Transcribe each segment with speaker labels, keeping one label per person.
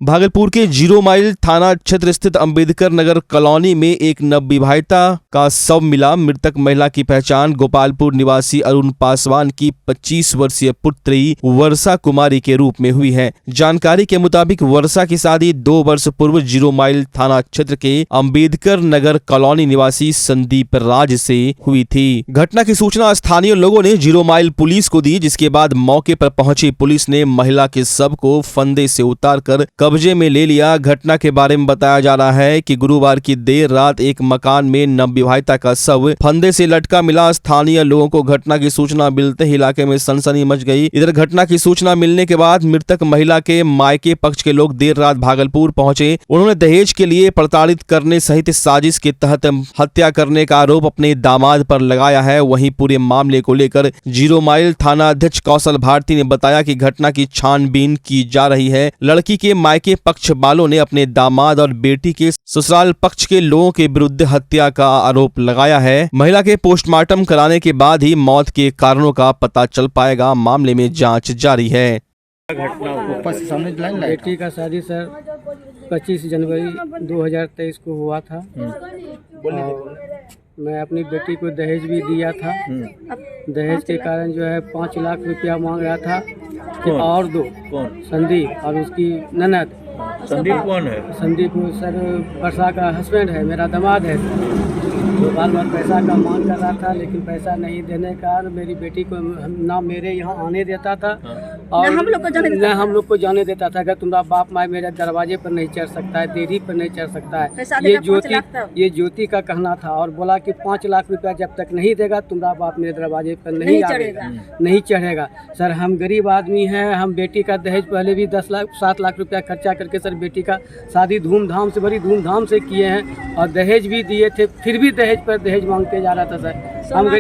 Speaker 1: भागलपुर के 0 माइल थाना क्षेत्र स्थित अंबेडकर नगर कॉलोनी में एक नवविवाहिता का शव मिला। मृतक महिला की पहचान गोपालपुर निवासी अरुण पासवान की 25 वर्षीय पुत्री वर्षा कुमारी के रूप में हुई है। जानकारी के मुताबिक वर्षा की शादी 2 वर्ष पूर्व 0 माइल थाना क्षेत्र के अंबेडकर नगर कॉलोनी निवासी संदीप राज से हुई थी। घटना की सूचना स्थानीय लोगों ने 0 माइल पुलिस को दी, जिसके बाद मौके पर पहुंची पुलिस ने महिला के शव को फंदे से उतारकर कब्जे में ले लिया। घटना के बारे में बताया जा रहा है कि गुरुवार की देर रात एक मकान में नवविवाहिता का शव फंदे से लटका मिला। स्थानीय लोगों को घटना की सूचना मिलते ही इलाके में सनसनी मच गई। इधर घटना की सूचना मिलने के बाद मृतक महिला के मायके पक्ष के लोग देर रात भागलपुर पहुंचे। उन्होंने दहेज के लिए प्रताड़ित करने सहित साजिश के तहत हत्या करने का आरोप अपने दामाद पर लगाया है। वहीं पूरे मामले को लेकर 0 माइल थाना अध्यक्ष कौशल भारती ने बताया कि घटना की छानबीन की जा रही है। लड़की के मायके पक्ष वालों ने अपने दामाद और बेटी के ससुराल पक्ष के लोगों के विरुद्ध हत्या का आरोप लगाया है। महिला के पोस्टमार्टम कराने के बाद ही मौत के कारणों का पता चल पाएगा। मामले में जांच जारी है।
Speaker 2: बेटी का शादी सर 25 जनवरी 2023 को हुआ था और मैं अपनी बेटी को दहेज भी दिया था। दहेज के कारण जो है 5 लाख रुपया मांग रहा था कि और दो। संदीप और उसकी ननद।
Speaker 3: संदीप कौन है?
Speaker 2: संदीप सर वर्षा का हस्बैंड है, मेरा दामाद है। तो बार बार पैसा का मांग कर रहा था, लेकिन पैसा नहीं देने के कारण मेरी बेटी को ना मेरे यहाँ आने देता था और न हम लोग को जाने देता था। अगर तुम्हारा बाप माँ मेरे दरवाजे पर नहीं चढ़ सकता है, देरी पर नहीं चढ़ सकता है। ये ज्योति का कहना था और बोला कि 5 लाख रुपया जब तक नहीं देगा तुम्हारा बाप मेरे दरवाजे पर नहीं चढ़ेगा। सर हम गरीब आदमी हैं, हम बेटी का दहेज पहले भी 7 लाख रुपया खर्चा करके सर बेटी का शादी बड़ी धूमधाम से किए हैं और दहेज भी दिए थे। फिर भी दहेज पर दहेज मांगते जा रहा था सर। सोना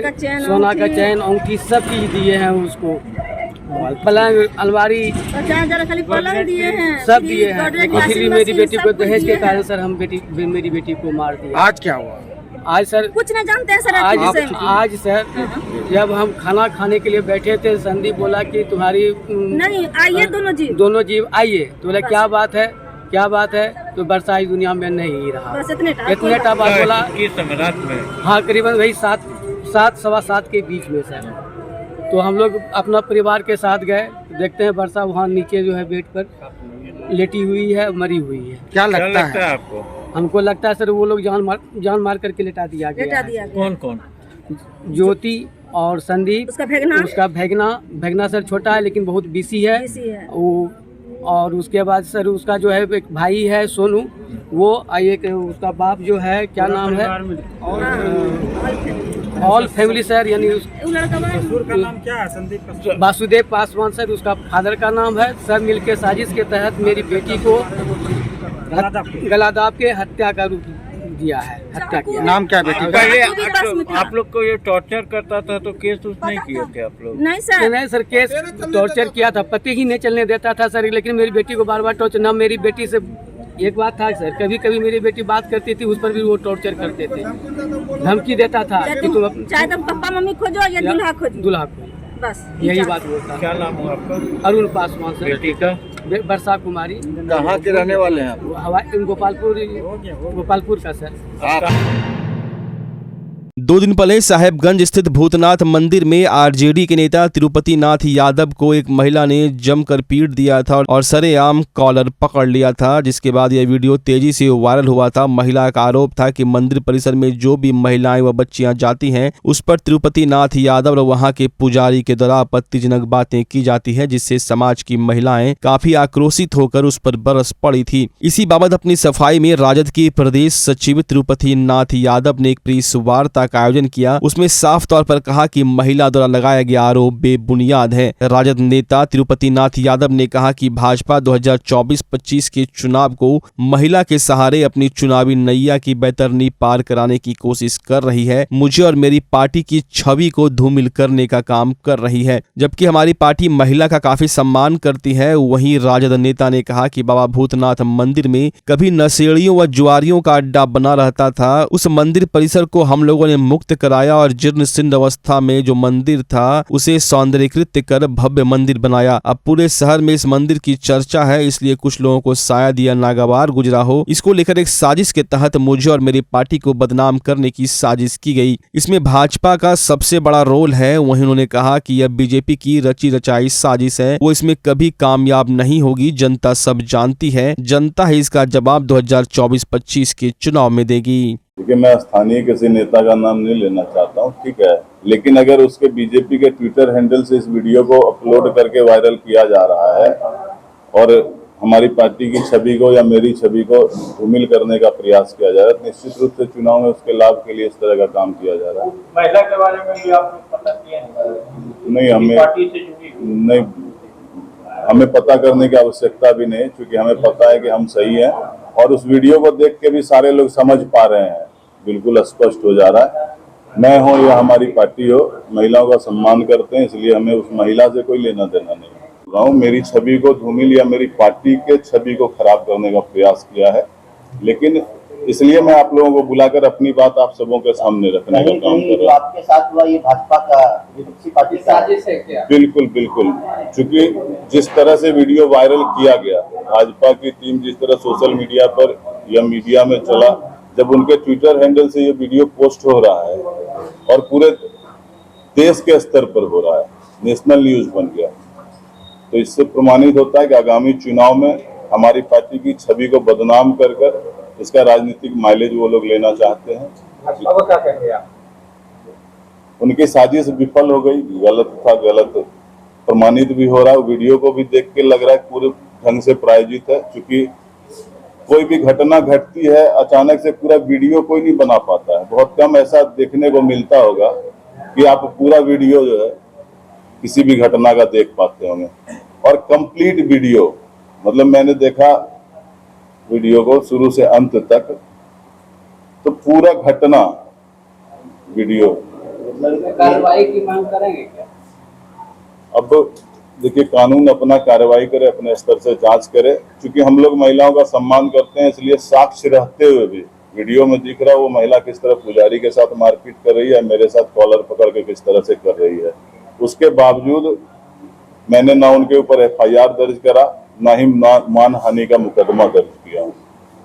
Speaker 2: का चैन अंगूठी सब चीज दिए हैं उसको, पलंग अलमारी
Speaker 4: पलंग दिए हैं,
Speaker 2: सब दिए हैं, लेकिन फिर भी मेरी बेटी को दहेज के कारण सर हम मेरी बेटी को मार दिया।
Speaker 3: आज क्या हुआ?
Speaker 2: आज सर
Speaker 4: कुछ नहीं जानते हैं सर।
Speaker 2: आज सर जब हम खाना खाने के लिए बैठे थे, संदीप बोला कि तुम्हारी
Speaker 4: नहीं आइए
Speaker 2: दोनों जीव आइए। तो बोला क्या बात है? तो वर्षा इस दुनिया में नहीं रहा। इतने बात बोला।
Speaker 3: किस समय रात में?
Speaker 2: हाँ करीबन वही 7 सवा 7 के बीच में सर। तो हम लोग अपना परिवार के साथ गए, देखते हैं वर्षा वहाँ नीचे जो है बेड पर लेटी हुई है, मरी हुई है।
Speaker 3: क्या लगता है आपको?
Speaker 2: हमको लगता है सर वो लोग जान मार करके लेटा दिया गया।
Speaker 3: कौन?
Speaker 2: ज्योति और संदीप, उसका भैगना सर छोटा है लेकिन बहुत बीसी है वो। और उसके बाद सर उसका जो है एक भाई है सोनू, वो एक उसका बाप जो है क्या नाम है ऑल फैमिली सर, यानी
Speaker 5: ससुर का नाम क्या है? संदीप का
Speaker 2: वासुदेव पासवान सर उसका फादर का नाम है। सब मिलके साजिश के तहत मेरी बेटी को गलादाब के हत्या का रूप दिया है, हत्या किया।
Speaker 3: नाम क्या बेटी का? आप लोग को ये टॉर्चर करता था तो केस नहीं किए थे आप लोग?
Speaker 2: नहीं सर केस टॉर्चर किया था, पति ही नहीं चलने देता था सर। लेकिन मेरी बेटी को बार बार टॉर्चर, ना मेरी बेटी से एक बात था सर, कभी मेरी बेटी बात करती थी उस पर भी वो टॉर्चर करते थे, धमकी देता था कि तुम
Speaker 4: चाहे तुम पापा मम्मी खोजो या दूल्हा खोजो, बस
Speaker 2: यही बात बोलता।
Speaker 3: क्या नाम है आपका?
Speaker 2: अरुण पासवान सर।
Speaker 3: बेटी का?
Speaker 2: वर्षा कुमारी।
Speaker 3: कहाँ के रहने वाले हैं?
Speaker 2: गोपालपुर का सर।
Speaker 1: 2 दिन पहले साहेबगंज स्थित भूतनाथ मंदिर में आरजेडी के नेता तिरुपति नाथ यादव को एक महिला ने जमकर पीट दिया था और सरेआम कॉलर पकड़ लिया था, जिसके बाद यह वीडियो तेजी से वायरल हुआ था। महिला का आरोप था कि मंदिर परिसर में जो भी महिलाएं व बच्चियां जाती हैं उस पर तिरुपति नाथ यादव और वहां के पुजारी के द्वारा आपत्तिजनक बातें की जाती है, जिससे समाज की महिलाएं काफी आक्रोशित होकर उस पर बरस पड़ी थी। इसी बाबत अपनी सफाई में राजद के प्रदेश सचिव तिरुपति नाथ यादव ने एक प्रेस वार्ता का आयोजन किया। उसमें साफ तौर पर कहा कि महिला द्वारा लगाया गया आरोप बेबुनियाद है। राजद नेता तिरुपति नाथ यादव ने कहा कि भाजपा 2024-25 के चुनाव को महिला के सहारे अपनी चुनावी नैया की बैतरनी पार कराने की कोशिश कर रही है। मुझे और मेरी पार्टी की छवि को धूमिल करने का काम कर रही है, जबकि हमारी पार्टी महिला का काफी सम्मान करती है। वहीं राजद नेता ने कहा कि बाबा भूतनाथ मंदिर में कभी नशेड़ियों व जुआरियों का अड्डा बना रहता था। उस मंदिर परिसर को हम लोगों ने मुक्त कराया और जीर्ण शीर्ण अवस्था में जो मंदिर था उसे सौंदर्यीकृत कर भव्य मंदिर बनाया। अब पूरे शहर में इस मंदिर की चर्चा है, इसलिए कुछ लोगों को शायद यह नागवार गुजरा हो। इसको लेकर एक साजिश के तहत मुझे और मेरी पार्टी को बदनाम करने की साजिश की गई। इसमें भाजपा का सबसे बड़ा रोल है। वहीं उन्होंने कहा कि यह बीजेपी की रची रचाई साजिश है, वो इसमें कभी कामयाब नहीं होगी। जनता सब जानती है, जनता ही इसका जवाब 2024-25 के चुनाव में देगी।
Speaker 6: देखिए, मैं स्थानीय किसी नेता का नाम नहीं लेना चाहता हूँ, ठीक है, लेकिन अगर उसके बीजेपी के ट्विटर हैंडल से इस वीडियो को अपलोड करके वायरल किया जा रहा है और हमारी पार्टी की छवि को या मेरी छवि को धूमिल करने का प्रयास किया जा रहा है, निश्चित रूप से चुनाव में उसके लाभ के लिए इस तरह का काम किया जा रहा है।
Speaker 3: महिला के बारे में भी आप लोग पता किए
Speaker 6: नहीं, हमें
Speaker 3: पार्टी से जुड़ी
Speaker 6: नहीं, हमें पता करने की आवश्यकता भी नहीं, क्योंकि हमें पता है कि हम सही हैं और उस वीडियो को देख के भी सारे लोग समझ पा रहे हैं, बिल्कुल स्पष्ट हो जा रहा है। मैं हो या हमारी पार्टी हो, महिलाओं का सम्मान करते हैं, इसलिए हमें उस महिला से कोई लेना देना नहीं। मेरी छवि को धूमिल या मेरी पार्टी के छवि को खराब करने का प्रयास किया है, लेकिन इसलिए मैं आप लोगों को बुलाकर अपनी बात आप सबों के सामने रखने का काम कर रहा हूँ।
Speaker 7: आपके साथ हुआ ये भाजपा का विपक्षी पार्टी साजिश है क्या?
Speaker 6: बिल्कुल बिल्कुल, क्योंकि जिस तरह से वीडियो वायरल किया गया, भाजपा की टीम जिस तरह सोशल मीडिया पर या मीडिया में चला, जब उनके ट्विटर हैंडल से ये वीडियो पोस्ट हो रहा है और पूरे देश के स्तर पर हो रहा है, नेशनल न्यूज बन गया, तो इससे प्रमाणित होता है कि आगामी चुनाव में हमारी पार्टी की छवि को बदनाम कर कर इसका राजनीतिक माइलेज वो लोग लेना चाहते हैं।
Speaker 3: अब क्या कहेंगे आप?
Speaker 6: उनकी साजिश विफल हो गई, गलत था, गलत प्रमाणित भी हो रहा है। वीडियो को भी देख के लग रहा है पूरे ढंग से प्रायोजित है, क्योंकि कोई भी घटना घटती है अचानक से पूरा वीडियो कोई नहीं बना पाता है। बहुत कम ऐसा देखने को मिलता होगा कि आप पूरा वीडियो जो है किसी भी घटना का देख पाते होंगे, और कंप्लीट वीडियो, मतलब मैंने देखा वीडियो को शुरू से अंत तक, तो पूरा घटना वीडियो।
Speaker 2: कार्रवाई की मांग करेंगे क्या?
Speaker 6: अब देखिए, कानून अपना कार्रवाई करे, अपने स्तर से जांच करे, क्योंकि हम लोग महिलाओं का सम्मान करते हैं, इसलिए साक्ष्य रहते हुए भी वीडियो में दिख रहा है वो महिला किस तरह पुजारी के साथ मारपीट कर रही है, मेरे साथ कॉलर पकड़ के किस तरह से कर रही है। उसके बावजूद मैंने ना उनके ऊपर FIR दर्ज करा, ना ही मानहानि का मुकदमा दर्ज किया।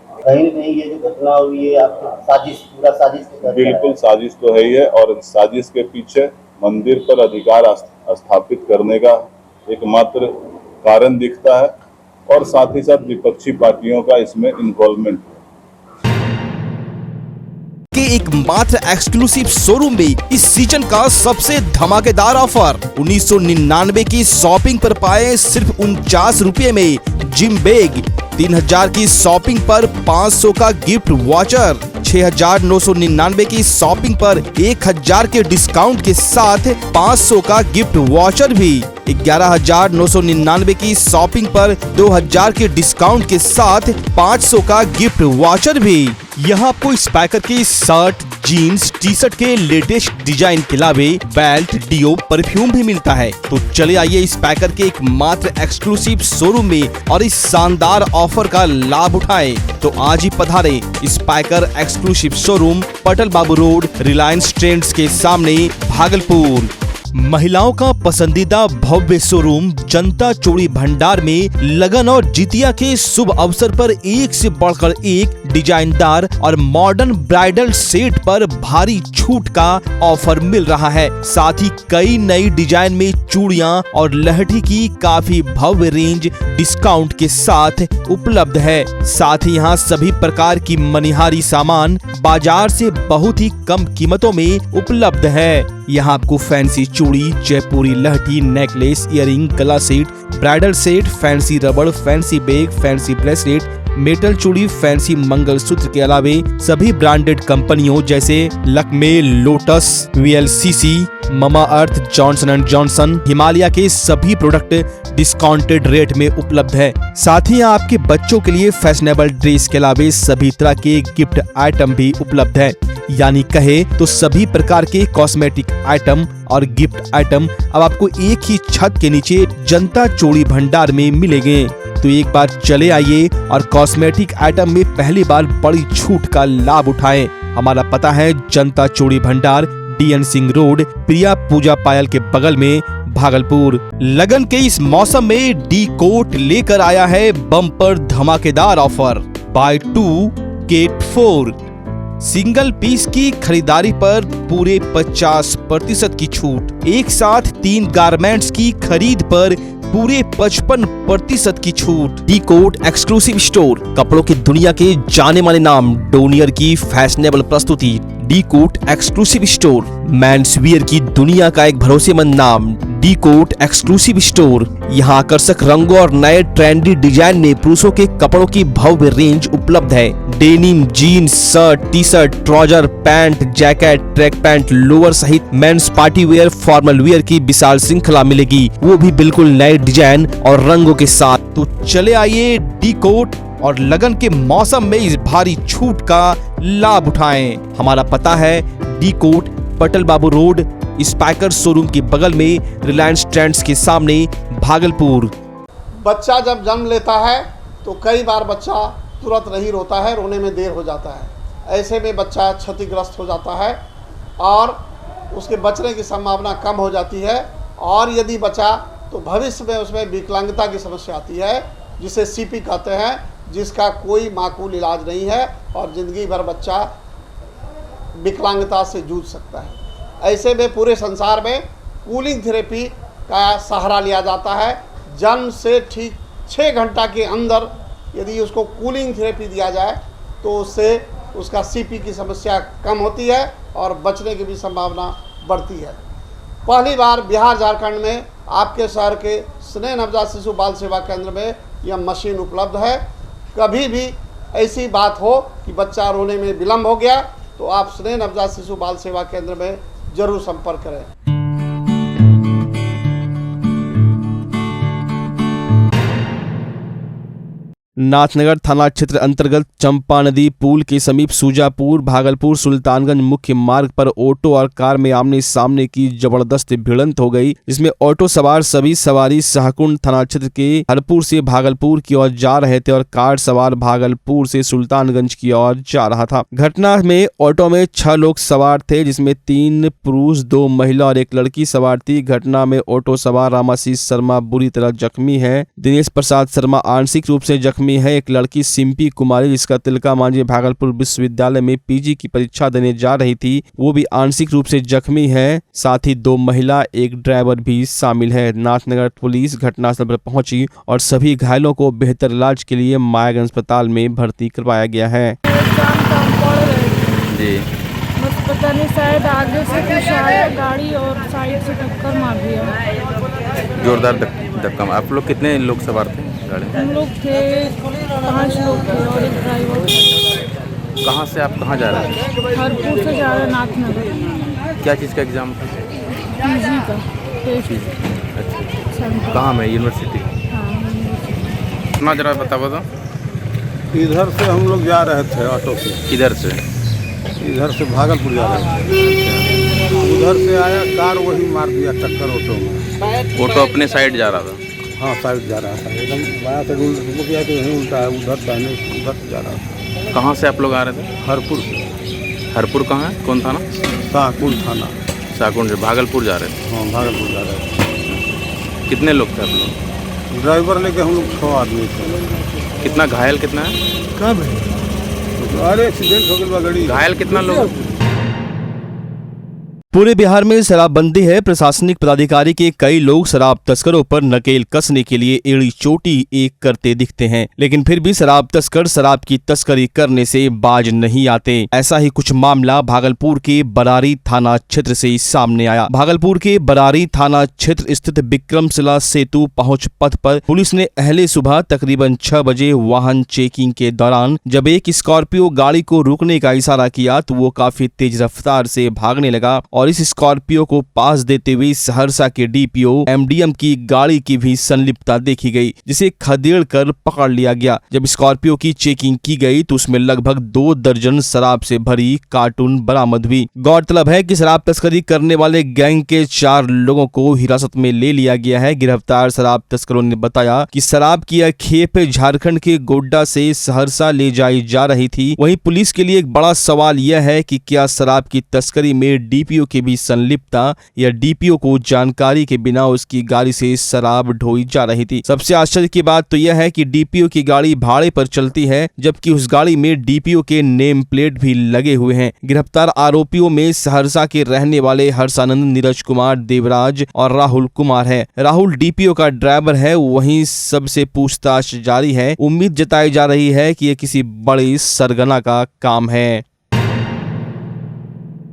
Speaker 7: कहीं न कहीं ये जो घटना हुई है आपको साजिश, पूरा साजिश के तहत
Speaker 6: बिल्कुल साजिश तो है ही है, और साजिश के पीछे मंदिर पर अधिकार स्थापित करने का एकमात्र कारण दिखता है, और साथ ही साथ विपक्षी पार्टियों का इसमें इन्वॉल्वमेंट है।
Speaker 1: के एक मात्र एक्सक्लूसिव शोरूम में इस सीजन का सबसे धमाकेदार ऑफर 1999 की शॉपिंग पर पाए सिर्फ 49 रुपये में जिम बैग, 3000 की शॉपिंग पर 500 का गिफ्ट वाचर, 6999 की शॉपिंग पर 1000 के डिस्काउंट के साथ 500 का गिफ्ट वाचर भी, 11999 की शॉपिंग पर 2000 के डिस्काउंट के साथ 500 का गिफ्ट वाचर भी। यहाँ आपको स्पाइकर के शर्ट, जीन्स, टी शर्ट के लेटेस्ट डिजाइन के अलावे बेल्ट, डिओ, परफ्यूम भी मिलता है। तो चले आइए स्पाइकर के एक मात्र एक्सक्लूसिव शोरूम में और इस शानदार ऑफर का लाभ उठाएं। तो आज ही पधारें स्पाइकर एक्सक्लूसिव शोरूम, पटल बाबू रोड, रिलायंस ट्रेंड्स के सामने, भागलपुर। महिलाओं का पसंदीदा भव्य शोरूम जनता चूड़ी भंडार में लगन और जितिया के शुभ अवसर पर एक से बढ़कर एक डिजाइनदार और मॉडर्न ब्राइडल सेट पर भारी छूट का ऑफर मिल रहा है। साथ ही कई नई डिजाइन में चूड़ियां और लहठी की काफी भव्य रेंज डिस्काउंट के साथ उपलब्ध है। साथ ही यहाँ सभी प्रकार की मनिहारी सामान बाजार से बहुत ही कम कीमतों में उपलब्ध है। यहाँ आपको फैंसी चूड़ी, जयपुरी लहठी, नेकलेस, इयररिंग, गला सेट, ब्राइडल सेट, फैंसी रबड़, fancy bag, fancy bracelet, metal चूड़ी, फैंसी मंगलसूत्र के अलावे सभी ब्रांडेड कंपनियों जैसे Lakme, lotus, VLCC, mama earth, Johnson and Johnson, Himalaya के सभी प्रोडक्ट डिस्काउंटेड रेट में उपलब्ध है। साथ ही आपके बच्चों के लिए फैशनेबल ड्रेस के अलावे सभी तरह के गिफ्ट आइटम भी उपलब्ध है। यानी कहे तो सभी प्रकार के कॉस्मेटिक आइटम और गिफ्ट आइटम अब आपको एक ही छत के नीचे जनता चूड़ी भंडार में मिलेंगे। तो एक बार चले आइए और कॉस्मेटिक आइटम में पहली बार बड़ी छूट का लाभ उठाएं। हमारा पता है जनता चूड़ी भंडार, DN सिंह रोड, प्रिया पूजा पायल के बगल में, भागलपुर। लगन के इस मौसम में डी कोर्ट लेकर आया है बम्पर धमाकेदार offer, buy 2 get 4। Single piece की खरीदारी पर पूरे 50% की छूट। एक साथ 3 गारमेंट्स की खरीद पर पूरे 55% की छूट। डी कोर्ट एक्सक्लूसिव स्टोर, कपड़ों की दुनिया के जाने माने नाम डोनियर की फैशनेबल प्रस्तुति। D court exclusive store, men's wear की दुनिया का एक भरोसेमंद नाम। डी कोर्ट एक्सक्लूसिव स्टोर, यहाँ आकर्षक रंगों और नए ट्रेंडी डिजाइन में पुरुषों के कपड़ों की भव्य रेंज उपलब्ध है। Denim, jeans, shirt, T shirt, trouser, pant, jacket, track pant, lower सहित men's party wear, formal wear की विशाल श्रृंखला मिलेगी, वो भी बिल्कुल नए डिजाइन और रंगों के साथ। तो चले आइए डी कोर्ट और लगन के मौसम में इस भारी छूट का लाभ उठाएं। हमारा पता है डी कोर्ट, पटल बाबू रोड, स्पाइकर शोरूम के बगल में, रिलायंस ट्रेंड्स के सामने, भागलपुर।
Speaker 8: बच्चा जब जन्म लेता है तो कई बार बच्चा तुरंत नहीं रोता है, रोने में देर हो जाता है। ऐसे में बच्चा क्षतिग्रस्त हो जाता है और उसके बचने की संभावना कम हो जाती है। और यदि बचा तो भविष्य में उसमें विकलांगता की समस्या आती है, जिसे CP कहते हैं, जिसका कोई माकूल इलाज नहीं है और ज़िंदगी भर बच्चा विकलांगता से जूझ सकता है। ऐसे में पूरे संसार में कूलिंग थेरेपी का सहारा लिया जाता है। जन्म से ठीक 6 घंटा के अंदर यदि उसको कूलिंग थेरेपी दिया जाए तो उससे उसका CP की समस्या कम होती है और बचने की भी संभावना बढ़ती है। पहली बार बिहार झारखंड में आपके शहर के स्नेह नवजात शिशु बाल सेवा केंद्र में यह मशीन उपलब्ध है। कभी भी ऐसी बात हो कि बच्चा रोने में विलम्ब हो गया तो आप स्नेह नवजात शिशु बाल सेवा केंद्र में जरूर संपर्क करें।
Speaker 1: नाथनगर थाना क्षेत्र अंतर्गत चंपा नदी पुल के समीप सूजापुर भागलपुर सुल्तानगंज मुख्य मार्ग पर ऑटो और कार में आमने सामने की जबरदस्त भिड़ंत हो गई, जिसमें ऑटो सवार सभी सवारी शाहकुंड थाना क्षेत्र के हरपुर से भागलपुर की ओर जा रहे थे और कार सवार भागलपुर से सुल्तानगंज की ओर जा रहा था। घटना में ऑटो में 6 लोग सवार थे, जिसमें 3 पुरुष, 2 महिला और 1 लड़की सवार थी। घटना में ऑटो सवार रामाशीष शर्मा बुरी तरह जख्मी है। दिनेश प्रसाद शर्मा आंशिक रूप से जख्मी है। एक लड़की सिंपी कुमारी, जिसका तिलका मांझी भागलपुर विश्वविद्यालय में PG की परीक्षा देने जा रही थी, वो भी आंशिक रूप से जख्मी है। साथ ही 2 महिला, 1 ड्राइवर भी शामिल है। नाथनगर पुलिस घटनास्थल पर पहुंची और सभी घायलों को बेहतर इलाज के लिए मायागंज अस्पताल में भर्ती करवाया गया है।
Speaker 9: जी पता नहीं, शायद आगे से कुछ आया गाड़ी और साइड से टक्कर मार दिया,
Speaker 10: जोरदार धक्का। आप लोग कितने लोग सवार थे गाड़ी में?
Speaker 9: हम लोग थे 5 लोग थे और 1 ड्राइवर।
Speaker 10: कहाँ से आप कहाँ जा रहे हैं?
Speaker 9: हरपुर से जा रहे हैं नाथनगर।
Speaker 10: क्या चीज़ का एग्ज़ाम था?
Speaker 9: PG का टेस्ट।
Speaker 10: अच्छा, कहाँ में? यूनिवर्सिटी?
Speaker 9: हाँ,
Speaker 10: जरा बताओ तो।
Speaker 11: इधर से हम लोग जा रहे थे ऑटो से।
Speaker 10: किधर से?
Speaker 11: इधर से भागलपुर जा रहे थे। उधर से आया कार, वही मार दिया टक्कर ऑटो में।
Speaker 10: ऑटो अपने साइड जा रहा था?
Speaker 11: हाँ, साइड जा रहा था, एकदम बाया से उल्टा तो यहीं उल्टा है, उधर से उधर से जा रहा था।
Speaker 10: कहाँ से आप लोग आ रहे थे?
Speaker 11: हरपुर से।
Speaker 10: हरपुर कहाँ है? कौन थाना?
Speaker 11: शाहकुंड थाना।
Speaker 10: शाहकुंड से भागलपुर जा रहे थे?
Speaker 11: हाँ, भागलपुर जा रहे थे।
Speaker 10: कितने लोग थे आप लोग?
Speaker 11: ड्राइवर लेके हम लोग 6 आदमी थे।
Speaker 10: कितना घायल कितना है?
Speaker 11: कब है? अरे एक्सीडेंट हो गया गाड़ी।
Speaker 10: घायल कितना लोग?
Speaker 1: पूरे बिहार में शराबबंदी है। प्रशासनिक पदाधिकारी के कई लोग शराब तस्करों पर नकेल कसने के लिए एड़ी चोटी एक करते दिखते हैं, लेकिन फिर भी शराब तस्कर शराब की तस्करी करने से बाज नहीं आते। ऐसा ही कुछ मामला भागलपुर के बरारी थाना क्षेत्र से सामने आया। भागलपुर के बरारी थाना क्षेत्र स्थित विक्रमशिला सेतु पहुंच पथ पर पुलिस ने अहले सुबह तकरीबन 6 बजे वाहन चेकिंग के दौरान जब एक स्कॉर्पियो गाड़ी को रुकने का इशारा किया तो वो काफी तेज रफ्तार से भागने लगा और और इस स्कॉर्पियो को पास देते हुए सहरसा के डीपीओ एमडीएम की गाड़ी की भी संलिप्तता देखी गई, जिसे खदेड़ कर पकड़ लिया गया। जब स्कॉर्पियो की चेकिंग की गई तो उसमें लगभग 2 दर्जन शराब से भरी कार्टून बरामद हुई। गौरतलब है कि शराब तस्करी करने वाले गैंग के 4 लोगों को हिरासत में ले लिया गया है। गिरफ्तार शराब तस्करों ने बताया कि शराब की यह खेप झारखंड के गोड्डा से सहरसा ले जाई जा रही थी। वहीं पुलिस के लिए एक बड़ा सवाल यह है कि क्या शराब की तस्करी में डीपीओ की भी संलिप्तता या डीपीओ को जानकारी के बिना उसकी गाड़ी से शराब ढोई जा रही थी। सबसे आश्चर्य की बात तो यह है कि डीपीओ की गाड़ी भाड़े पर चलती है, जबकि उस गाड़ी में डीपीओ के नेम प्लेट भी लगे हुए हैं। गिरफ्तार आरोपियों में सहरसा के रहने वाले हर्षानंद, नीरज कुमार, देवराज और राहुल कुमार है। राहुल डीपीओ का ड्राइवर है। वहीं सबसे पूछताछ जारी है। उम्मीद जताई जा रही है कि यह किसी बड़े सरगना का काम है।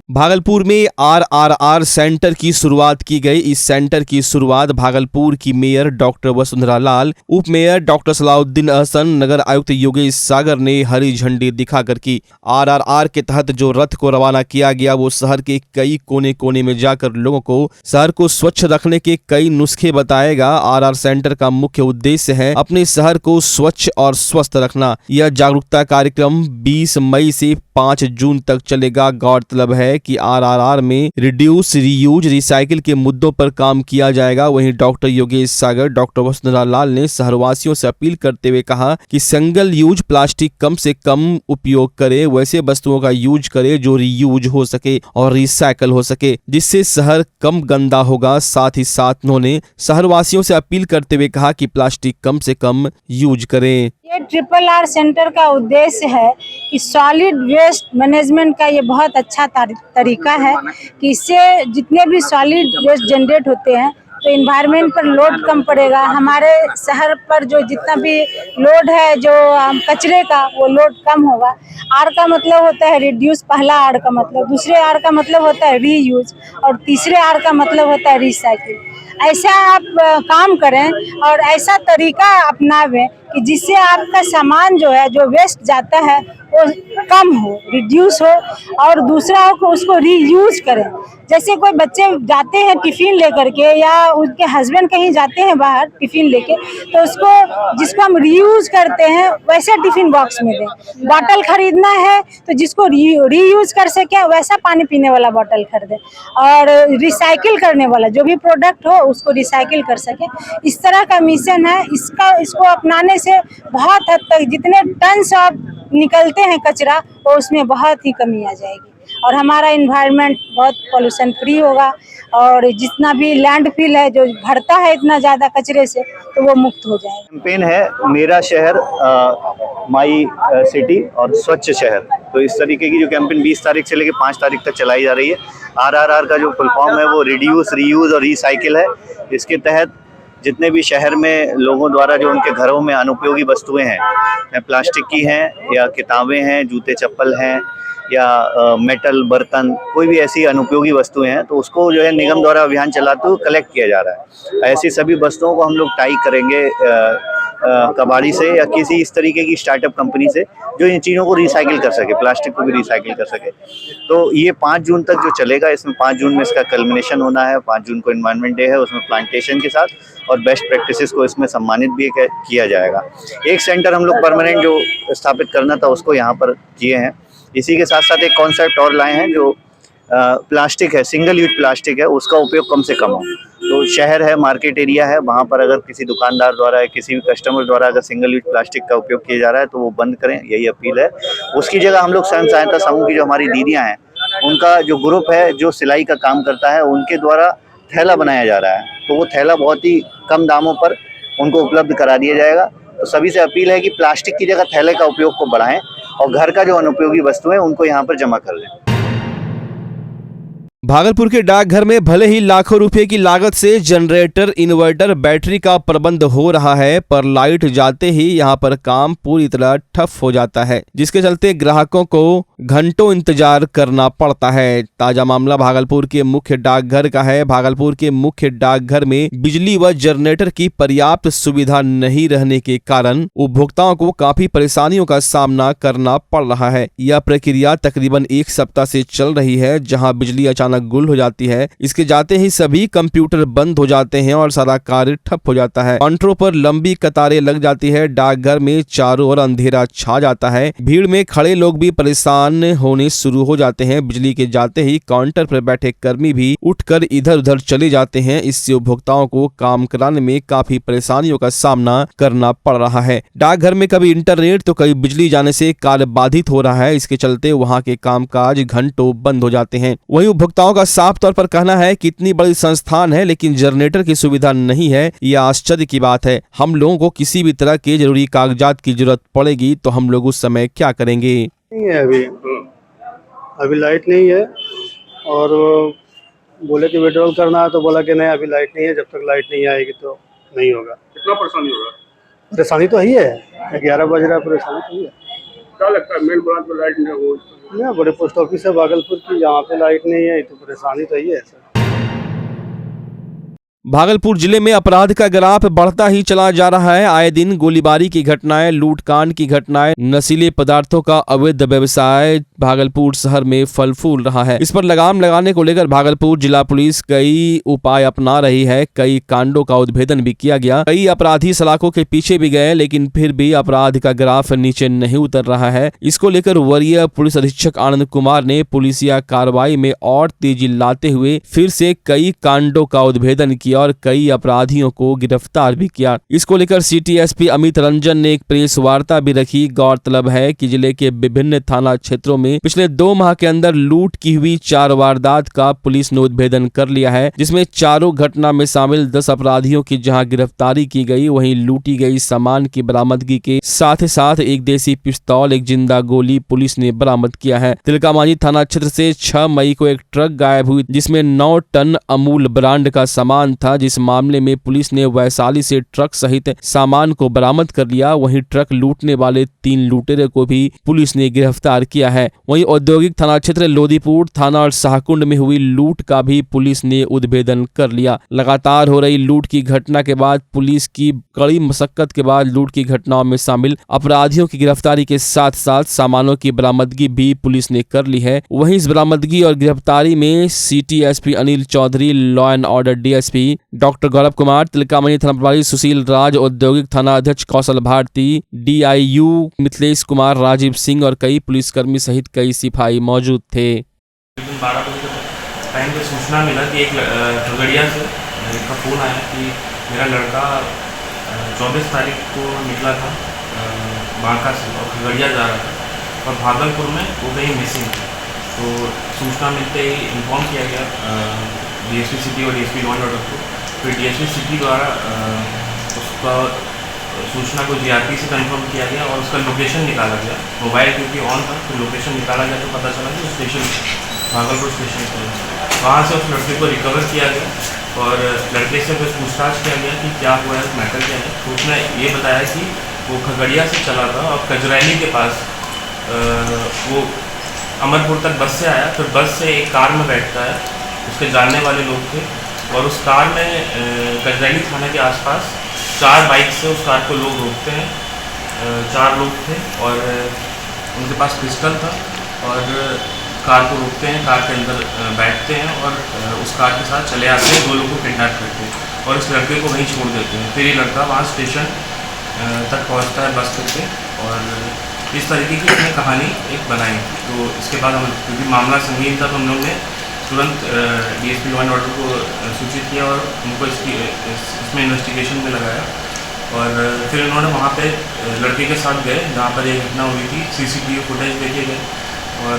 Speaker 1: भागलपुर में आरआरआर सेंटर की शुरुआत की गई। इस सेंटर की शुरुआत भागलपुर की मेयर डॉक्टर वसुंधरा लाल, उप मेयर डॉक्टर सलाउद्दीन अहसन, नगर आयुक्त योगेश सागर ने हरी झंडी दिखाकर की। आरआरआर के तहत जो रथ को रवाना किया गया वो शहर के कई कोने कोने में जाकर लोगों को शहर को स्वच्छ रखने के कई नुस्खे बताएगा। आरआर सेंटर का मुख्य उद्देश्य है अपने शहर को स्वच्छ और स्वस्थ रखना। यह जागरूकता कार्यक्रम 20 मई से 5 जून तक चलेगा। गौरतलब है कि आरआरआर में रिड्यूस, रीयूज, रिसाइकिल के मुद्दों पर काम किया जाएगा। वहीं डॉक्टर योगेश सागर, डॉक्टर वसुंधरा लाल ने शहरवासियों से अपील करते हुए कहा कि सिंगल यूज प्लास्टिक कम से कम उपयोग करे, वैसे वस्तुओं का यूज करे जो रीयूज हो सके और रिसाइकिल हो सके, जिससे शहर कम गंदा होगा। साथ ही साथ उन्होंने शहरवासियों से अपील करते हुए कहा कि प्लास्टिक कम से कम यूज करें।
Speaker 4: ये RRR सेंटर का उद्देश्य है कि सॉलिड वेस्ट मैनेजमेंट का ये बहुत अच्छा तरीका है कि इससे जितने भी सॉलिड वेस्ट जनरेट होते हैं तो इन्वायरमेंट पर लोड कम पड़ेगा। हमारे शहर पर जो जितना भी लोड है जो कचरे का, वो लोड कम होगा। आर का मतलब होता है रिड्यूस, पहला आर का मतलब, दूसरे आर का मतलब होता है रीयूज और तीसरे आर का मतलब होता है रिसाइकिल। ऐसा आप काम करें और ऐसा तरीका अपनावें कि जिससे आपका सामान जो है, जो वेस्ट जाता है वो कम हो, रिड्यूस हो, और दूसरा हो कि उसको रीयूज करें। जैसे कोई बच्चे जाते हैं टिफ़िन लेकर के या उनके हस्बैंड कहीं जाते हैं बाहर टिफ़िन लेके, तो उसको जिसको हम रीयूज करते हैं वैसा टिफ़िन बॉक्स में दें। बॉटल खरीदना है तो जिसको रीयूज कर सके वैसा पानी पीने वाला बॉटल खरीदें, और रिसाइकिल करने वाला जो भी प्रोडक्ट हो उसको रिसाइकिल कर सके। इस तरह का मिशन है। इसको अपनाने से बहुत हद तक जितने टन्स ऑफ निकलते हैं कचरा, वो उसमें बहुत ही कमी आ जाएगी और हमारा इन्वायरमेंट बहुत पोल्यूशन फ्री होगा, और जितना भी लैंडफिल है जो भरता है इतना ज़्यादा कचरे से, तो वो मुक्त हो जाएगा।
Speaker 7: कैंपेन है मेरा शहर माई सिटी और स्वच्छ शहर। तो इस तरीके की जो कैंपेन 20 तारीख से लेकर 5 तारीख तक चलाई जा रही है। आरआरआर का जो फुल फॉर्म है वो रिड्यूस, रीयूज और रिसाइकिल है। इसके तहत जितने भी शहर में लोगों द्वारा जो उनके घरों में अनुपयोगी वस्तुएं हैं, प्लास्टिक की हैं या किताबें हैं, जूते चप्पल हैं या मेटल बर्तन, कोई भी ऐसी अनुपयोगी वस्तुएं हैं, तो उसको जो है निगम द्वारा अभियान चलाते हुए कलेक्ट किया जा रहा है। ऐसी सभी वस्तुओं को हम लोग टाई करेंगे कबाड़ी से या किसी इस तरीके की स्टार्टअप कंपनी से जो इन चीज़ों को रिसाइकिल कर सके, प्लास्टिक को भी रिसाइकिल कर सके। तो ये 5 जून तक जो चलेगा, इसमें 5 जून में इसका कल्मिनेशन होना है। 5 जून को एनवायरनमेंट डे है, उसमें प्लांटेशन के साथ और बेस्ट प्रैक्टिसेस को इसमें सम्मानित भी किया जाएगा। एक सेंटर हम लोग परमानेंट जो स्थापित करना था उसको यहाँ पर किए हैं। इसी के साथ साथ एक कॉन्सेप्ट और लाए हैं जो प्लास्टिक है, सिंगल यूज प्लास्टिक है, उसका उपयोग कम से कम हो। तो शहर है, मार्केट एरिया है, वहाँ पर अगर किसी दुकानदार द्वारा या किसी भी कस्टमर द्वारा अगर सिंगल यूज प्लास्टिक का उपयोग किया जा रहा है तो वो बंद करें, यही अपील है। उसकी जगह हम लोग स्वयं सहायता समूह की जो हमारी दीदियाँ हैं, उनका जो ग्रुप है जो सिलाई का काम करता है, उनके द्वारा थैला बनाया जा रहा है। तो वो थैला बहुत ही कम दामों पर उनको उपलब्ध करा दिया जाएगा। तो सभी से अपील है कि प्लास्टिक की जगह थैले का उपयोग को बढ़ाएं और घर का जो अनुपयोगी वस्तुएं उनको यहाँ पर जमा कर दें।
Speaker 1: भागलपुर के डाकघर में भले ही लाखों रुपए की लागत से जनरेटर, इन्वर्टर, बैटरी का प्रबंध हो रहा है, पर लाइट जाते ही यहां पर काम पूरी तरह ठप हो जाता है, जिसके चलते ग्राहकों को घंटों इंतजार करना पड़ता है। ताजा मामला भागलपुर के मुख्य डाकघर का है। भागलपुर के मुख्य डाकघर में बिजली व जनरेटर की पर्याप्त सुविधा नहीं रहने के कारण उपभोक्ताओं को काफी परेशानियों का सामना करना पड़ रहा है। यह प्रक्रिया तकरीबन 1 सप्ताह से चल रही है, जहाँ बिजली अचानक अचानक गुल हो जाती है। इसके जाते ही सभी कंप्यूटर बंद हो जाते हैं और सारा कार्य ठप हो जाता है। काउंटरों पर लंबी कतारें लग जाती है। डाकघर में चारों ओर अंधेरा छा जाता है। भीड़ में खड़े लोग भी परेशान होने शुरू हो जाते हैं। बिजली के जाते ही काउंटर पर बैठे कर्मी भी उठकर इधर उधर चले जाते हैं। इससे उपभोक्ताओं को काम कराने में काफी परेशानियों का सामना करना पड़ रहा है। डाकघर में कभी इंटरनेट तो कभी बिजली जाने से कार्य बाधित हो रहा है। इसके चलते वहां के कामकाज घंटों बंद हो जाते हैं। वहीं उपभोक्ताओं का साफ तौर पर कहना है कि इतनी बड़ी संस्थान है लेकिन जनरेटर की सुविधा नहीं है। यह आश्चर्य की बात है। हम लोगों को किसी भी तरह के जरूरी कागजात की जरूरत पड़ेगी तो हम लोग उस समय क्या करेंगे?
Speaker 12: नहीं है अभी लाइट नहीं है और बोले कि विड्रॉल करना है तो बोला कि नहीं अभी लाइट नहीं है, जब तक लाइट नहीं आएगी तो नहीं होगा।
Speaker 5: कितना परेशानी होगा?
Speaker 12: परेशानी तो ही है, 11 बज रहा है, परेशानी तो ही है।
Speaker 5: क्या लगता है मेन ब्रांच में लाइट नहीं हो?
Speaker 12: ना बड़े पोस्ट ऑफिस है भागलपुर की, यहाँ पे लाइट नहीं है तो परेशानी तो ही है सर।
Speaker 1: भागलपुर जिले में अपराध का ग्राफ बढ़ता ही चला जा रहा है। आए दिन गोलीबारी की घटनाएं, लूटकांड की घटनाएं, नशीले पदार्थों का अवैध व्यवसाय भागलपुर शहर में फल फूल रहा है। इस पर लगाम लगाने को लेकर भागलपुर जिला पुलिस कई उपाय अपना रही है। कई कांडों का उद्भेदन भी किया गया। कई अपराधी सलाखों के पीछे भी गए लेकिन फिर भी अपराध का ग्राफ नीचे नहीं उतर रहा है। इसको लेकर वरीय पुलिस अधीक्षक आनंद कुमार ने पुलिसिया कार्रवाई में और तेजी लाते हुए फिर से कई कांडों का उद्भेदन किया और कई अपराधियों को गिरफ्तार भी किया। इसको लेकर सिटी एसपी अमित रंजन ने एक प्रेस वार्ता भी रखी। गौरतलब है कि जिले के विभिन्न थाना क्षेत्रों में पिछले 2 माह के अंदर लूट की हुई 4 वारदात का पुलिस ने उद्भेदन कर लिया है, जिसमें चारों घटना में शामिल 10 अपराधियों की जहां गिरफ्तारी की गई, वहीं लूटी गई सामान की बरामदगी के साथ ही साथ एक देसी पिस्तौल, एक जिंदा गोली पुलिस ने बरामद किया है। तिलकामांझी थाना क्षेत्र से 6 मई को एक ट्रक गायब हुई जिसमें 9 टन अमूल ब्रांड का सामान था। जिस मामले में पुलिस ने वैशाली से ट्रक सहित सामान को बरामद कर लिया। वहीं ट्रक लूटने वाले 3 लुटेरे को भी पुलिस ने गिरफ्तार किया है। वहीं औद्योगिक थाना क्षेत्र लोदीपुर थाना और शाहकुंड में हुई लूट का भी पुलिस ने उद्भेदन कर लिया। लगातार हो रही लूट की घटना के बाद पुलिस की कड़ी मशक्कत के बाद लूट की घटनाओं में शामिल अपराधियों की गिरफ्तारी के साथ साथ सामानों की बरामदगी भी पुलिस ने कर ली है। वहीं इस बरामदगी और गिरफ्तारी में city SP Anil Chaudhary, law and order DSP doctor Gaurav Kumar, Tilkamanjhi थाना प्रभारी सुशील राज, औद्योगिक थाना अध्यक्ष कौशल भारती, डीआईयू मिथिलेश कुमार, राजीव सिंह और कई पुलिसकर्मी सहित कई सिपाही मौजूद थे।
Speaker 13: 12 बजे के टाइम पे सूचना मिला कि एक खगड़िया से का फ़ोन आया कि मेरा लड़का 24 तारीख को निकला था बांका से और खगड़िया जा रहा था और भागलपुर में वो कहीं मिसिंग था। तो सूचना मिलते ही इन्फॉर्म किया गया डीएसपी सिटी और डीएसपी लॉ एंड ऑर्डर को। फिर डीएसपी सिटी द्वारा उसका सूचना को जीआरपी से कंफर्म किया गया और उसका लोकेशन निकाला गया। मोबाइल क्योंकि ऑन था तो लोकेशन निकाला गया तो पता चला कि स्टेशन भागलपुर स्टेशन पर। वहाँ से उस लड़के को रिकवर किया गया और लड़के से फिर पूछताछ किया गया कि क्या हुआ है, मैटर क्या है। तो उसने ये बताया कि वो खगड़िया से चला था और कजरैली के पास वो अमरपुर तक बस से आया। फिर बस से एक कार में बैठता है, उसके जानने वाले लोग थे और उस कार में कजरैली थाने के आसपास 4 बाइक से उस कार को लोग रोकते हैं। 4 लोग थे और उनके पास पिस्टल था और कार को रोकते हैं, कार के अंदर बैठते हैं और उस कार के साथ चले आते हैं। 2 लोगों को किडनैप करते हैं और इस लड़के को वहीं छोड़ देते हैं। फिर ये लड़का वहाँ स्टेशन तक पहुँचता है बस करके और इस तरीके की अपनी कहानी एक बनाई। तो इसके बाद हम क्योंकि मामला संगीन था तो हम लोग ने तुरंत डीएसपी लॉ एंड ऑर्डर को सूचित किया और उनको इसमें इन्वेस्टिगेशन में लगाया। और फिर इन्होंने वहाँ पे लड़के के साथ गए जहाँ पर एक घटना हुई थी। सीसीटीवी फुटेज देखे गए और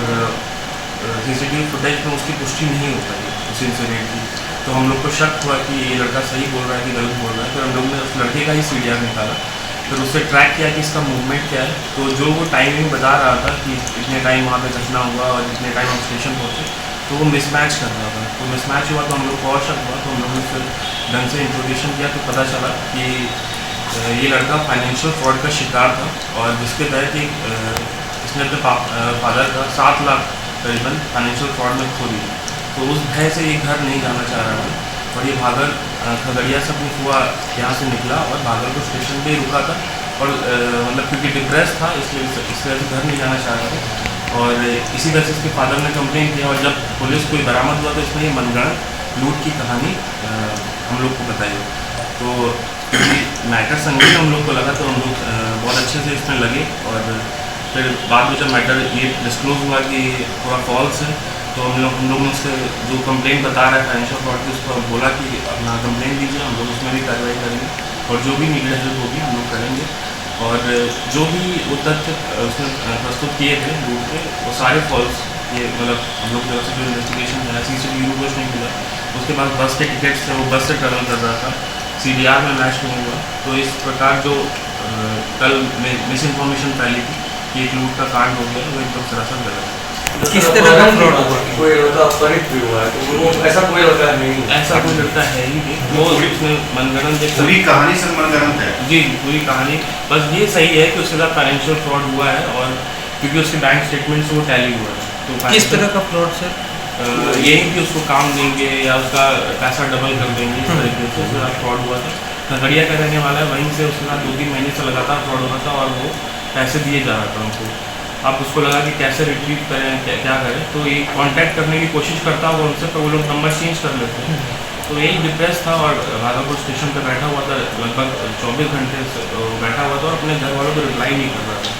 Speaker 13: सीसीटीवी फुटेज में उसकी पुष्टि नहीं हो पाई उस इंसिडेंट की। तो हम लोग को शक हुआ कि ये लड़का सही बोल रहा है कि गलत बोल रहा है। फिर हम लोग ने उस लड़के का ही सीडीआर निकाला, फिर उससे ट्रैक किया कि इसका मूवमेंट क्या है। तो जो वो टाइमिंग बता रहा था कि इतने टाइम वहाँ पे घटना हुआ और इतने टाइम हम स्टेशन पहुँचे, तो वो मिसमैच कर रहा था। तो मिसमैच हुआ तो हम लोग को और शक हुआ। तो हम लोगों ने फिर ढंग से इंट्रोगेशन किया तो पता चला कि ये लड़का फाइनेंशियल फ्रॉड का शिकार था और जिसके तहत इसने अपने फादर का 7 लाख करीबन फाइनेंशियल फ्रॉड में खो दिया। तो उस भय से ये घर नहीं जाना चाह रहा था और ये खगड़िया से अपनी फुआ यहाँ से निकला और भागलपुर स्टेशन पे ही रुका था और मतलब क्योंकि डिप्रेस था इसलिए इस वजह से घर नहीं जाना चाह रहा था और इसी वजह से इसके फादर ने कंप्लेन किया और जब पुलिस को बरामद हुआ तो इसने ये मनगढ़ंत लूट की कहानी हम लोग को बताई। तो मैटर संगीन हम लोग को लगा तो हम लोग बहुत अच्छे से इसमें लगे और फिर बाद में जब मैटर ये डिस्क्लोज हुआ कि पूरा फॉल्स है तो हम लोग ने उससे जो कंप्लेन बता रहा है फाइनेंशियल फ्रॉड की उसको बोला कि अपना कंप्लेन दीजिए, हम लोग उसमें भी कार्रवाई करेंगे और जो भी नीडेड हेल्प होगी हम लोग करेंगे। और जो भी वो तथ्य उसने प्रस्तुत किए थे लूट के वो सारे फॉल्स, ये मतलब हम लोग की तरफ से जो इन्वेस्टिगेशन है CCTV में कुछ नहीं मिला। उसके बाद बस के टिकट्स थे वो बस से ट्रेवल कर रहा था, CDR में मैच नहीं हुआ। तो इस प्रकार जो कल मिस इन्फॉर्मेशन फैली थी कि एक लूट का कांड हो गया वो एकदम सरासर गलत है।
Speaker 3: किस तरह का फ्रॉड हुआ? कोई लड़का अपहरित भी हुआ है तो वो ऐसा कोई लड़का नहीं,
Speaker 13: ऐसा कोई लड़का है ही नहीं। वो इसमें मनगढ़ंत
Speaker 3: पूरी कहानी सर मनगढ़ंत है।
Speaker 13: जी पूरी कहानी, बस ये सही है कि उसके साथ फाइनेंशियल फ्रॉड हुआ है और क्योंकि उसके बैंक स्टेटमेंट से वो टैली हुआ है। तो
Speaker 3: किस तरह का फ्रॉड सर?
Speaker 13: यही कि उसको काम देंगे या उसका पैसा डबल कर देंगे, इस तरीके से उसके साथ फ्रॉड हुआ था। खगड़िया का रहने वाला है, वहीं से उसके साथ 2-3 महीने से लगातार फ्रॉड हो रहा था और वो पैसे दिए जा रहा था उनको। अब उसको लगा कि कैसे रिट्रीव करें, क्या करें, तो ये कांटेक्ट करने की कोशिश करता हुआ उनसे, पर वो लोग नंबर चेंज कर लेते हैं। तो यही डिप्रेस था और भागलपुर स्टेशन पर बैठा हुआ था, लगभग 24 घंटे से बैठा हुआ था और अपने घर वालों को रिप्लाई नहीं कर रहा था।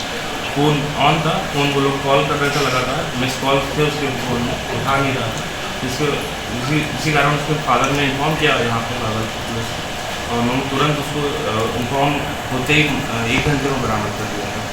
Speaker 13: फ़ोन ऑन था, फ़ोन वो लोग कॉल कर रहे थे लगातार, मिस कॉल थे उसके फ़ोन में, उठा नहीं रहा था। इसी कारण उसके फादर ने इन्फॉर्म किया यहाँ पर भागलपुर पुलिस और उन्होंने तुरंत उसको इन्फॉर्म होते ही 1 घंटे में बरामद कर दिया था।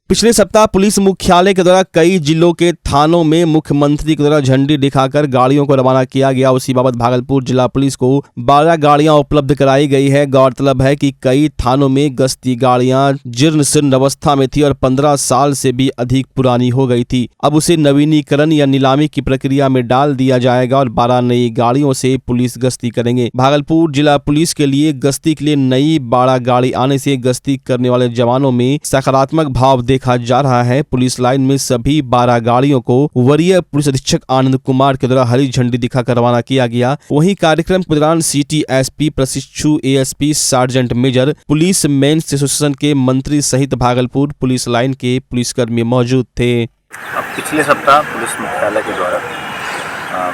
Speaker 1: पिछले सप्ताह पुलिस मुख्यालय के द्वारा कई जिलों के थानों में मुख्यमंत्री के द्वारा झंडी दिखाकर गाड़ियों को रवाना किया गया। उसी बाबत भागलपुर जिला पुलिस को 12 गाड़ियां उपलब्ध कराई गई है। गौरतलब है कि कई थानों में गश्ती गाड़ियां जीर्ण शीर्ण अवस्था में थी और 15 साल से भी अधिक पुरानी हो गई थी। अब उसे नवीनीकरण या नीलामी की प्रक्रिया में डाल दिया जाएगा और 12 नई गाड़ियों से पुलिस गश्ती करेंगे। भागलपुर जिला पुलिस के लिए गश्ती के लिए नई 12 गाड़ी आने से गश्ती करने वाले जवानों में सकारात्मक भाव देखा जा रहा है। पुलिस लाइन में सभी 12 गाड़ियों को वरीय पुलिस अधीक्षक आनंद कुमार के द्वारा हरी झंडी दिखाकर रवाना किया गया। वहीं कार्यक्रम के दौरान सिटी SP प्रशिक्षु ASP sergeant major police men's association के मंत्री सहित भागलपुर पुलिस लाइन के पुलिसकर्मी मौजूद थे।
Speaker 7: अब पिछले सप्ताह पुलिस मुख्यालय के द्वारा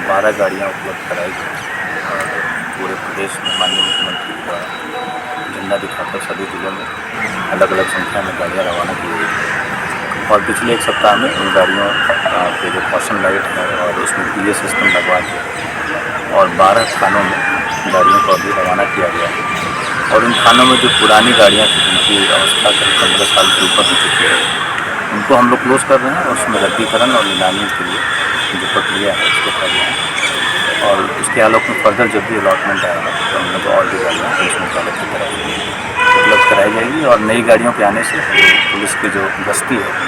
Speaker 7: 12 गाड़ियाँ उपलब्ध कराई गई और पूरे प्रदेश में माननीय मुख्यमंत्री के द्वारा झंडा दिखाकर सभी जिलों में अलग अलग संख्या में गाड़ियाँ रवाना की गई और पिछले 1 सप्ताह में उन गाड़ियों के जो कॉशन लाइट है और उसमें PA सिस्टम लगवा के और 12 थानों में गाड़ियों को अभी रवाना किया गया है। और उन थानों में जो पुरानी गाड़ियाँ थी जिनकी अवस्था करीब 15 साल के ऊपर हो चुकी है उनको हम लोग क्लोज कर रहे हैं और उसमें रद्दीकरण और नीलामी के लिए जो प्रक्रिया है उसको कर रहे हैं और उसके आलोक में फर्दर जब भी अलॉटमेंट आएगा तो हम लोग और भी गाड़ियाँ पुलिस मुख्यालय की तरफ उपलब्ध कराई जाएगी और नई गाड़ियों के आने से पुलिस की जो गश्ती है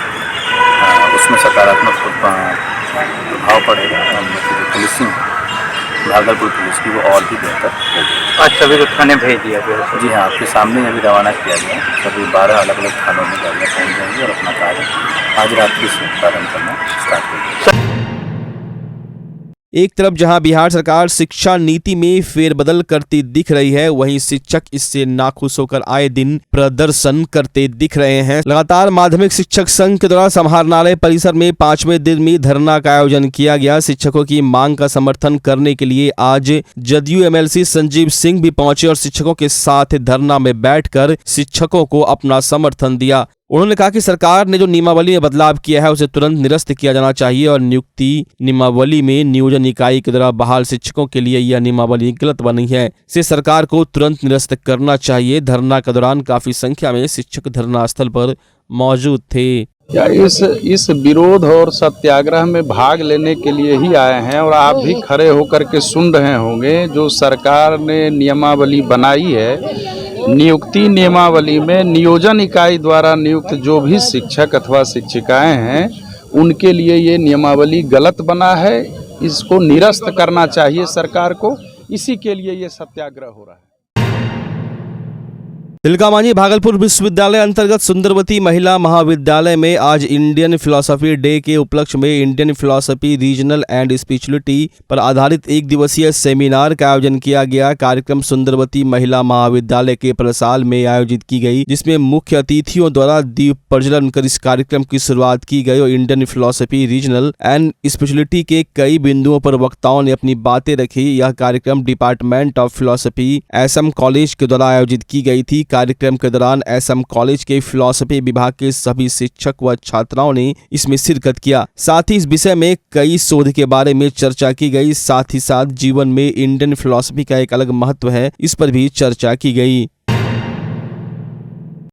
Speaker 7: उसमें सकारात्मक प्रभाव पड़ेगा और जो पुलिसिंग भागलपुर पुलिस की वो और भी बेहतर होगी।
Speaker 3: आज सभी को थाने भेज दिया गया?
Speaker 7: जी हाँ, आपके सामने अभी रवाना किया गया। सभी 12 अलग अलग थानों में गाड़ियाँ पहुँच जाएंगी और अपना कार्य आज रात्रि से प्रारंभ करना स्टार्ट होगी।
Speaker 1: एक तरफ जहां बिहार सरकार शिक्षा नीति में फेरबदल करती दिख रही है, वहीं शिक्षक इससे नाखुश होकर आए दिन प्रदर्शन करते दिख रहे हैं। लगातार माध्यमिक शिक्षक संघ के द्वारा समाहरणालय परिसर में 5वें दिन में धरना का आयोजन किया गया। शिक्षकों की मांग का समर्थन करने के लिए आज जदयू MLC संजीव सिंह भी पहुंचे और शिक्षकों के साथ धरना में बैठकर शिक्षकों को अपना समर्थन दिया। उन्होंने कहा कि सरकार ने जो नियमावली में बदलाव किया है उसे तुरंत निरस्त किया जाना चाहिए और नियुक्ति नियमावली में नियोजन इकाई के द्वारा बहाल शिक्षकों के लिए यह नियमावली गलत बनी है, इसे सरकार को तुरंत निरस्त करना चाहिए। धरना के दौरान काफी संख्या में शिक्षक धरना स्थल पर मौजूद थे।
Speaker 11: या इस विरोध और सत्याग्रह में भाग लेने के लिए ही आए हैं और आप भी खड़े होकर के सुन रहे होंगे जो सरकार ने नियमावली बनाई है। नियुक्ति नियमावली में नियोजन इकाई द्वारा नियुक्त जो भी शिक्षक अथवा शिक्षिकाएं हैं उनके लिए ये नियमावली गलत बना है, इसको निरस्त करना चाहिए सरकार को। इसी के लिए ये सत्याग्रह हो रहा है।
Speaker 1: तिलकामांझी भागलपुर विश्वविद्यालय अंतर्गत सुंदरवती महिला महाविद्यालय में आज इंडियन फिलॉसफी डे के उपलक्ष्य में Indian philosophy regional and spirituality पर आधारित एक दिवसीय सेमिनार का आयोजन किया गया। कार्यक्रम सुंदरवती महिला महाविद्यालय के प्रसाल में आयोजित की गई, जिसमें मुख्य अतिथियों द्वारा दीप प्रज्वलन कर इस कार्यक्रम की शुरुआत की गई और Indian philosophy regional and spirituality के कई बिंदुओं पर वक्ताओं ने अपनी बातें रखी। यह कार्यक्रम department of philosophy SM college के द्वारा आयोजित की गई थी। कार्यक्रम के दौरान एसएम कॉलेज के फिलॉसफी विभाग के सभी शिक्षक व छात्राओं ने इसमें शिरकत किया। साथ ही इस विषय में कई शोध के बारे में चर्चा की गई। साथ ही साथ जीवन में इंडियन फिलॉसफी का एक अलग महत्व है, इस पर भी चर्चा की गई।